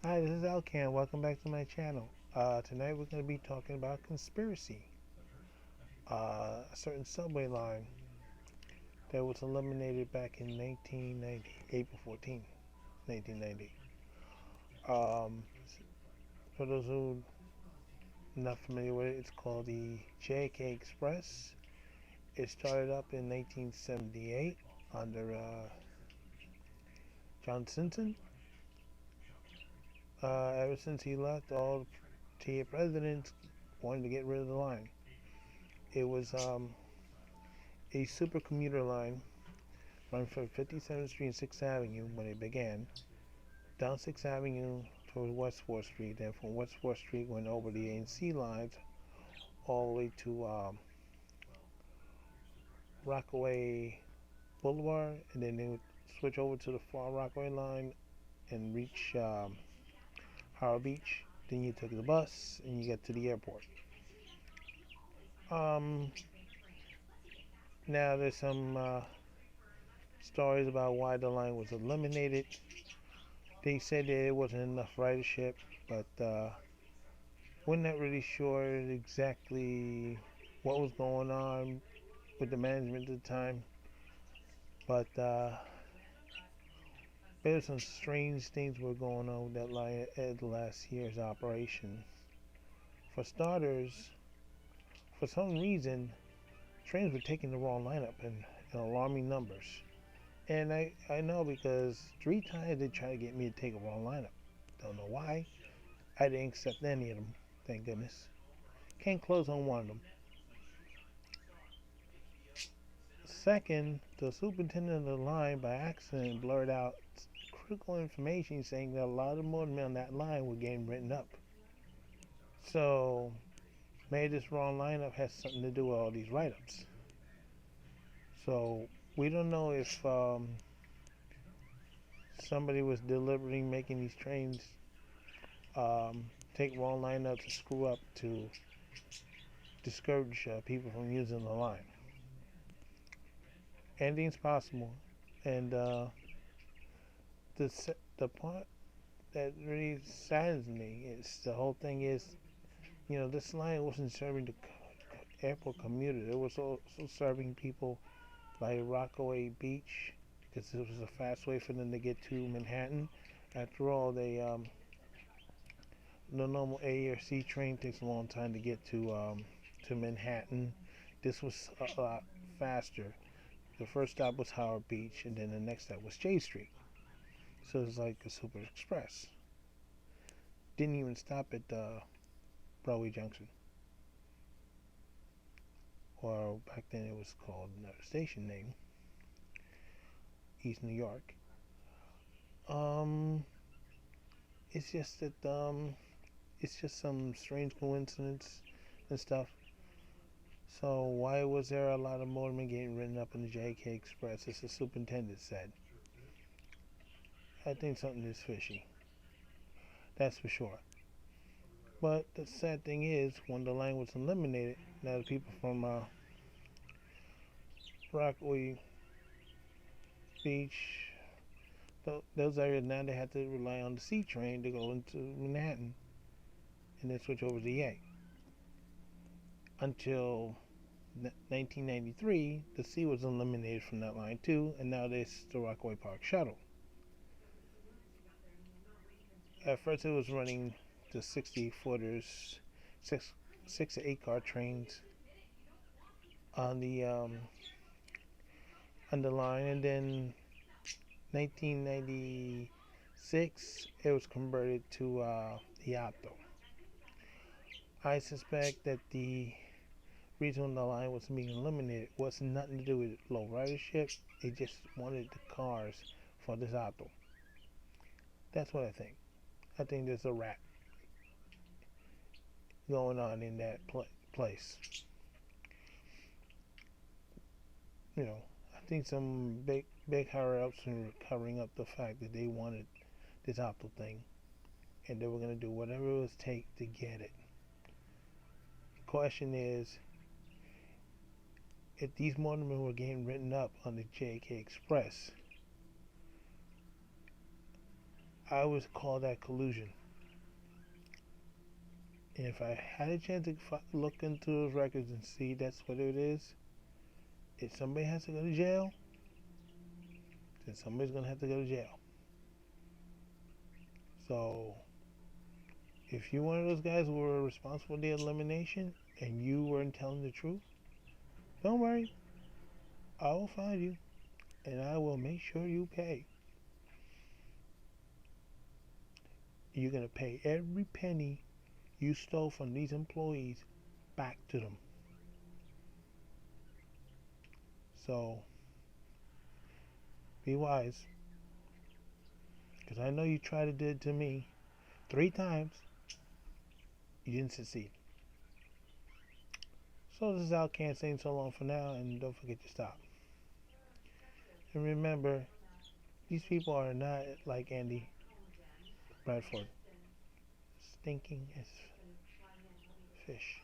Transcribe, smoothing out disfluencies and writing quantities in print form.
Hi, this is Elkan. Welcome back to my channel. Tonight we're going to be talking about conspiracy. A certain subway line that was eliminated back in 1990, April 14th, 1990. Um, for those who are not familiar with it, it's called the JFK Express. It started up in 1978 under John Simpson. Ever since he left, all the presidents wanted to get rid of the line. It was a super commuter line run from 57th Street and 6th Avenue when it began, down 6th Avenue towards West 4th Street, then from West 4th Street went over the A&C lines all the way to Rockaway Boulevard, and then they would switch over to the Far Rockaway line and reach Howard Beach. Then you took the bus and you get to the airport. Um, Now there's some stories about why the line was eliminated. They said that it wasn't enough ridership, but we're not really sure exactly what was going on with the management at the time. But there's some strange things were going on with that line at last year's operation. For starters, for some reason, trains were taking the wrong lineup in alarming numbers. And I know because 3 times they tried to get me to take a wrong lineup. Don't know why. I didn't accept any of them, thank goodness. Can't close on one of them. Second, the superintendent of the line by accident blurred out critical information saying that a lot of motormen on that line were getting written up. So maybe this wrong lineup has something to do with all these write-ups. So we don't know if somebody was deliberately making these trains take wrong lineups to screw up to discourage people from using the line. Anything's possible, and the part that really saddens me is the whole thing is, this line wasn't serving the airport commuters. It was also serving people like Rockaway Beach because it was a fast way for them to get to Manhattan. After all, the normal A or C train takes a long time to get to Manhattan. This was a lot faster. The first stop was Howard Beach, and then the next stop was J Street. So it's like a super express. Didn't even stop at Broadway Junction, or back then it was called another station name, East New York. Um, it's just that it's just some strange coincidence and stuff. So why was there a lot of motormen getting written up in the JFK Express? As the superintendent said, I think something is fishy. That's for sure. But the sad thing is, when the line was eliminated, now the people from Rockaway Beach, those areas, now they have to rely on the C train to go into Manhattan and then switch over to the A. Until 1993, the C was eliminated from that line too, and now there's the Rockaway Park Shuttle. At first, it was running the 60 footers, six to 8 car trains on the line, and then 1996 it was converted to the Opto. I suspect that the reason the line was being eliminated was nothing to do with low ridership. They just wanted the cars for this Opto. That's what I think. I think there's a rat going on in that place. I think some big higher ups were covering up the fact that they wanted this Opto thing, and they were going to do whatever it would take to get it. The question is, if these motormen were getting written up on the JFK Express, I would call that collusion. And if I had a chance to look into those records and see that's what it is, if somebody has to go to jail, then somebody's gonna have to go to jail. So if you're one of those guys who were responsible for the elimination and you weren't telling the truth, don't worry. I will find you and I will make sure you pay. You're gonna pay every penny you stole from these employees back to them. So be wise, because I know you tried to do it to me 3 times. You didn't succeed. So this is Outcan saying so long for now, and don't forget to stop. And remember, these people are not like Andy Bradford, stinking as fish.